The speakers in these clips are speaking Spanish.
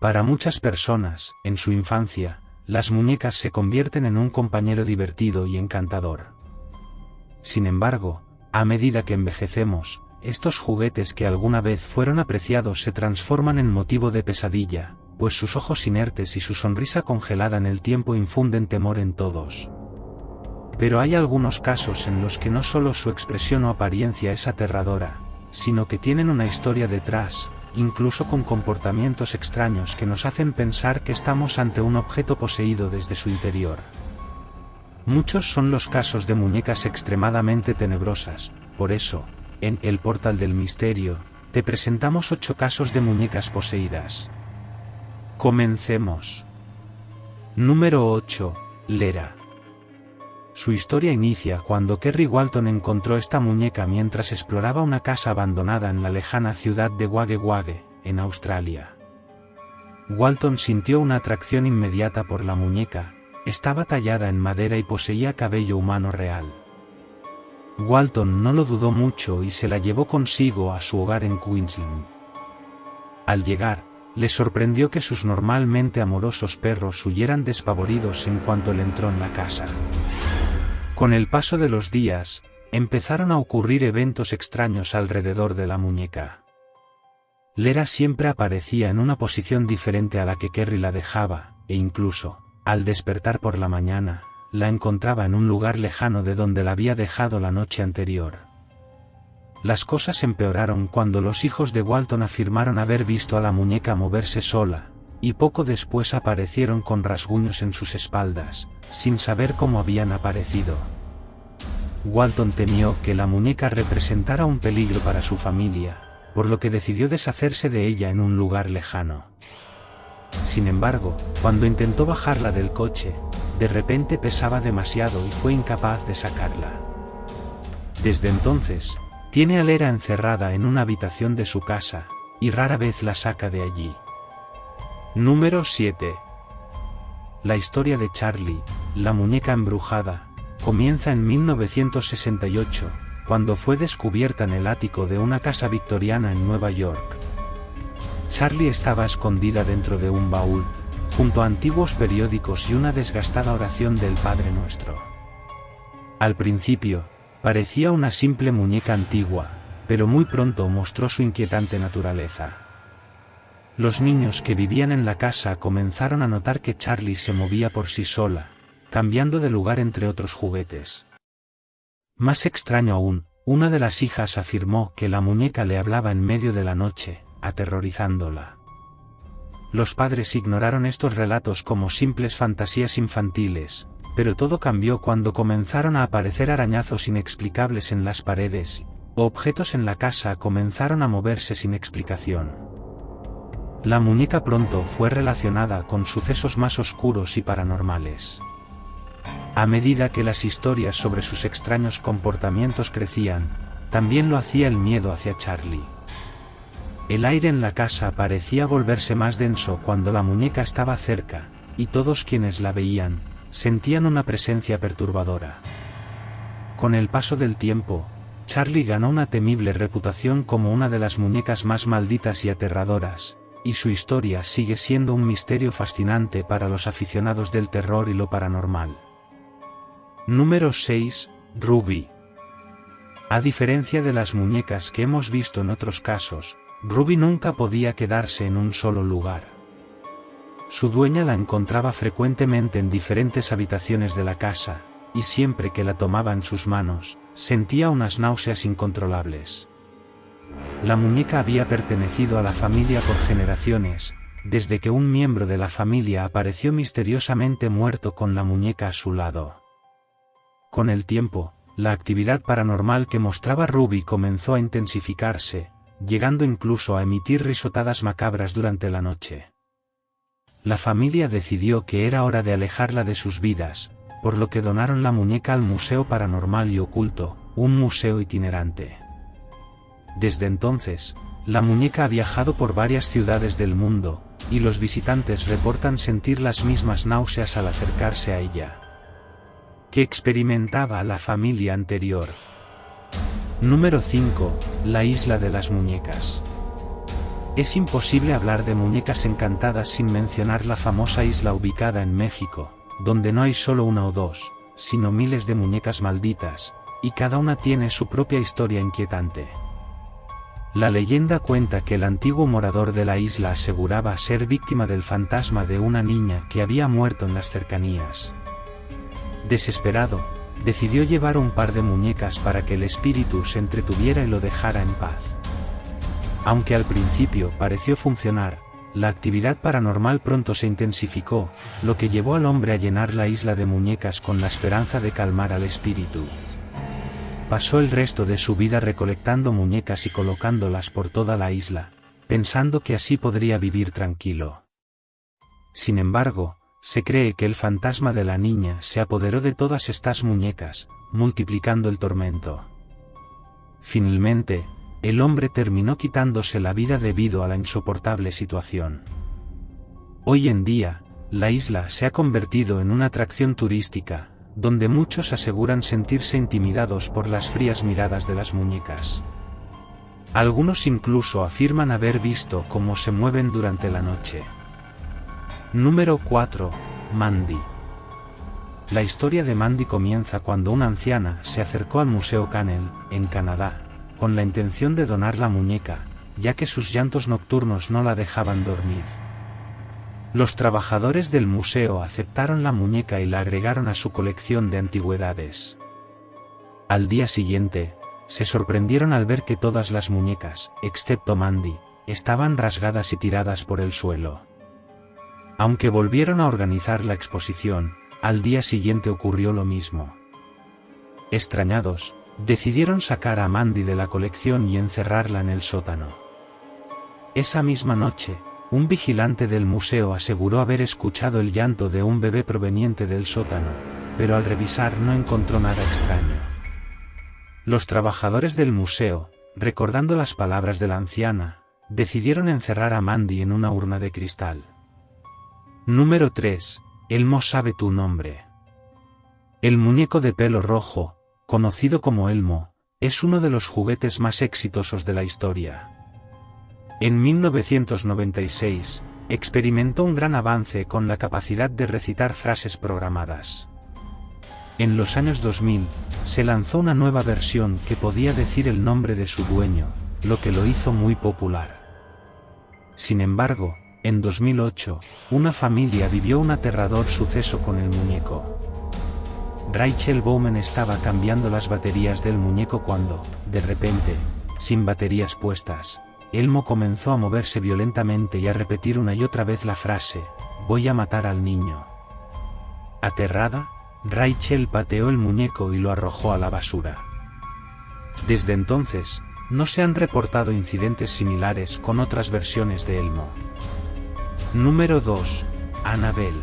Para muchas personas, en su infancia, las muñecas se convierten en un compañero divertido y encantador. Sin embargo, a medida que envejecemos, estos juguetes que alguna vez fueron apreciados se transforman en motivo de pesadilla, pues sus ojos inertes y su sonrisa congelada en el tiempo infunden temor en todos. Pero hay algunos casos en los que no solo su expresión o apariencia es aterradora, sino que tienen una historia detrás, incluso con comportamientos extraños que nos hacen pensar que estamos ante un objeto poseído desde su interior. Muchos son los casos de muñecas extremadamente tenebrosas, por eso, en El Portal del Misterio, te presentamos 8 casos de muñecas poseídas. Comencemos. Número 8. Lera. Su historia inicia cuando Kerry Walton encontró esta muñeca mientras exploraba una casa abandonada en la lejana ciudad de Wagga Wagga, en Australia. Walton sintió una atracción inmediata por la muñeca. Estaba tallada en madera y poseía cabello humano real. Walton no lo dudó mucho y se la llevó consigo a su hogar en Queensland. Al llegar, le sorprendió que sus normalmente amorosos perros huyeran despavoridos en cuanto él entró en la casa. Con el paso de los días, empezaron a ocurrir eventos extraños alrededor de la muñeca. Lera siempre aparecía en una posición diferente a la que Kerry la dejaba, e incluso, al despertar por la mañana, la encontraba en un lugar lejano de donde la había dejado la noche anterior. Las cosas empeoraron cuando los hijos de Walton afirmaron haber visto a la muñeca moverse sola, y poco después aparecieron con rasguños en sus espaldas, sin saber cómo habían aparecido. Walton temió que la muñeca representara un peligro para su familia, por lo que decidió deshacerse de ella en un lugar lejano. Sin embargo, cuando intentó bajarla del coche, de repente pesaba demasiado y fue incapaz de sacarla. Desde entonces, tiene a Lera encerrada en una habitación de su casa, y rara vez la saca de allí. Número 7. La historia de Charlie, la muñeca embrujada, comienza en 1968, cuando fue descubierta en el ático de una casa victoriana en Nueva York. Charlie estaba escondida dentro de un baúl, junto a antiguos periódicos y una desgastada oración del Padre Nuestro. Al principio, parecía una simple muñeca antigua, pero muy pronto mostró su inquietante naturaleza. Los niños que vivían en la casa comenzaron a notar que Charlie se movía por sí sola, cambiando de lugar entre otros juguetes. Más extraño aún, una de las hijas afirmó que la muñeca le hablaba en medio de la noche, aterrorizándola. Los padres ignoraron estos relatos como simples fantasías infantiles, pero todo cambió cuando comenzaron a aparecer arañazos inexplicables en las paredes, o objetos en la casa comenzaron a moverse sin explicación. La muñeca pronto fue relacionada con sucesos más oscuros y paranormales. A medida que las historias sobre sus extraños comportamientos crecían, también lo hacía el miedo hacia Charlie. El aire en la casa parecía volverse más denso cuando la muñeca estaba cerca, y todos quienes la veían, sentían una presencia perturbadora. Con el paso del tiempo, Charlie ganó una temible reputación como una de las muñecas más malditas y aterradoras, y su historia sigue siendo un misterio fascinante para los aficionados del terror y lo paranormal. Número 6. Ruby. A diferencia de las muñecas que hemos visto en otros casos, Ruby nunca podía quedarse en un solo lugar. Su dueña la encontraba frecuentemente en diferentes habitaciones de la casa, y siempre que la tomaba en sus manos, sentía unas náuseas incontrolables. La muñeca había pertenecido a la familia por generaciones, desde que un miembro de la familia apareció misteriosamente muerto con la muñeca a su lado. Con el tiempo, la actividad paranormal que mostraba Ruby comenzó a intensificarse, llegando incluso a emitir risotadas macabras durante la noche. La familia decidió que era hora de alejarla de sus vidas, por lo que donaron la muñeca al Museo Paranormal y Oculto, un museo itinerante. Desde entonces, la muñeca ha viajado por varias ciudades del mundo, y los visitantes reportan sentir las mismas náuseas al acercarse a ella que experimentaba la familia anterior. Número 5. La isla de las muñecas. Es imposible hablar de muñecas encantadas sin mencionar la famosa isla ubicada en México, donde no hay solo una o dos, sino miles de muñecas malditas, y cada una tiene su propia historia inquietante. La leyenda cuenta que el antiguo morador de la isla aseguraba ser víctima del fantasma de una niña que había muerto en las cercanías. Desesperado, decidió llevar un par de muñecas para que el espíritu se entretuviera y lo dejara en paz. Aunque al principio pareció funcionar, la actividad paranormal pronto se intensificó, lo que llevó al hombre a llenar la isla de muñecas con la esperanza de calmar al espíritu. Pasó el resto de su vida recolectando muñecas y colocándolas por toda la isla, pensando que así podría vivir tranquilo. Sin embargo, se cree que el fantasma de la niña se apoderó de todas estas muñecas, multiplicando el tormento. Finalmente, el hombre terminó quitándose la vida debido a la insoportable situación. Hoy en día, la isla se ha convertido en una atracción turística, donde muchos aseguran sentirse intimidados por las frías miradas de las muñecas. Algunos incluso afirman haber visto cómo se mueven durante la noche. Número 4. Mandy. La historia de Mandy comienza cuando una anciana se acercó al Museo Canel, en Canadá, con la intención de donar la muñeca, ya que sus llantos nocturnos no la dejaban dormir. Los trabajadores del museo aceptaron la muñeca y la agregaron a su colección de antigüedades. Al día siguiente, se sorprendieron al ver que todas las muñecas, excepto Mandy, estaban rasgadas y tiradas por el suelo. Aunque volvieron a organizar la exposición, al día siguiente ocurrió lo mismo. Extrañados, decidieron sacar a Mandy de la colección y encerrarla en el sótano. Esa misma noche, un vigilante del museo aseguró haber escuchado el llanto de un bebé proveniente del sótano, pero al revisar no encontró nada extraño. Los trabajadores del museo, recordando las palabras de la anciana, decidieron encerrar a Mandy en una urna de cristal. Número 3. Elmo sabe tu nombre. El muñeco de pelo rojo, conocido como Elmo, es uno de los juguetes más exitosos de la historia. En 1996, experimentó un gran avance con la capacidad de recitar frases programadas. En los años 2000, se lanzó una nueva versión que podía decir el nombre de su dueño, lo que lo hizo muy popular. Sin embargo, en 2008, una familia vivió un aterrador suceso con el muñeco. Rachel Bowman estaba cambiando las baterías del muñeco cuando, de repente, sin baterías puestas, Elmo comenzó a moverse violentamente y a repetir una y otra vez la frase, «Voy a matar al niño». Aterrada, Rachel pateó el muñeco y lo arrojó a la basura. Desde entonces, no se han reportado incidentes similares con otras versiones de Elmo. Número 2. Annabelle.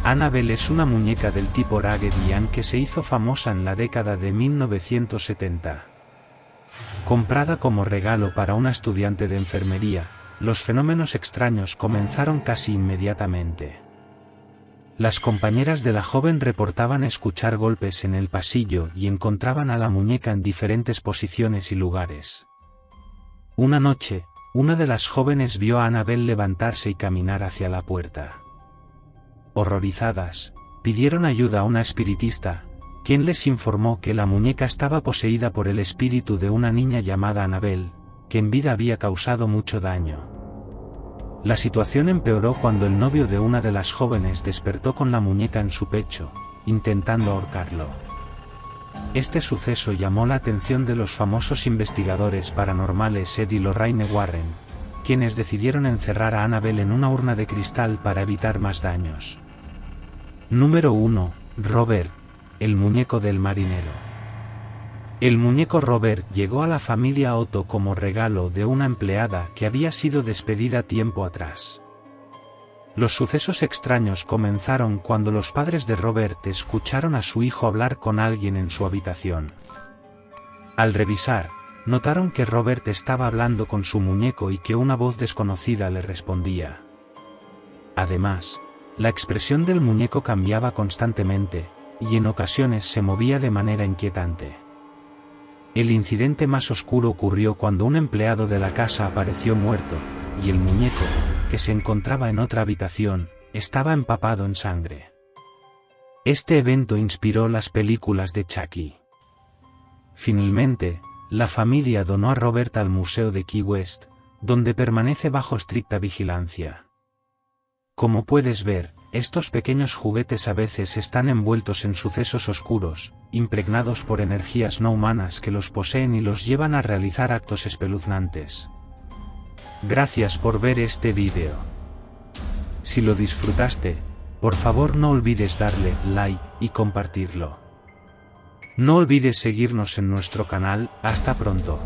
Annabelle es una muñeca del tipo Raggedy Ann que se hizo famosa en la década de 1970. Comprada como regalo para una estudiante de enfermería, los fenómenos extraños comenzaron casi inmediatamente. Las compañeras de la joven reportaban escuchar golpes en el pasillo y encontraban a la muñeca en diferentes posiciones y lugares. Una noche, una de las jóvenes vio a Annabelle levantarse y caminar hacia la puerta. Horrorizadas, pidieron ayuda a una espiritista, quien les informó que la muñeca estaba poseída por el espíritu de una niña llamada Annabelle, que en vida había causado mucho daño. La situación empeoró cuando el novio de una de las jóvenes despertó con la muñeca en su pecho, intentando ahorcarlo. Este suceso llamó la atención de los famosos investigadores paranormales Ed y Lorraine Warren, quienes decidieron encerrar a Annabelle en una urna de cristal para evitar más daños. Número 1. Robert, el muñeco del marinero. El muñeco Robert llegó a la familia Otto como regalo de una empleada que había sido despedida tiempo atrás. Los sucesos extraños comenzaron cuando los padres de Robert escucharon a su hijo hablar con alguien en su habitación. Al revisar, notaron que Robert estaba hablando con su muñeco y que una voz desconocida le respondía. Además, la expresión del muñeco cambiaba constantemente, y en ocasiones se movía de manera inquietante. El incidente más oscuro ocurrió cuando un empleado de la casa apareció muerto, y el muñeco, que se encontraba en otra habitación, estaba empapado en sangre. Este evento inspiró las películas de Chucky. Finalmente, la familia donó a Robert al Museo de Key West, donde permanece bajo estricta vigilancia. Como puedes ver, estos pequeños juguetes a veces están envueltos en sucesos oscuros, impregnados por energías no humanas que los poseen y los llevan a realizar actos espeluznantes. Gracias por ver este vídeo. Si lo disfrutaste, por favor no olvides darle like y compartirlo. No olvides seguirnos en nuestro canal. Hasta pronto.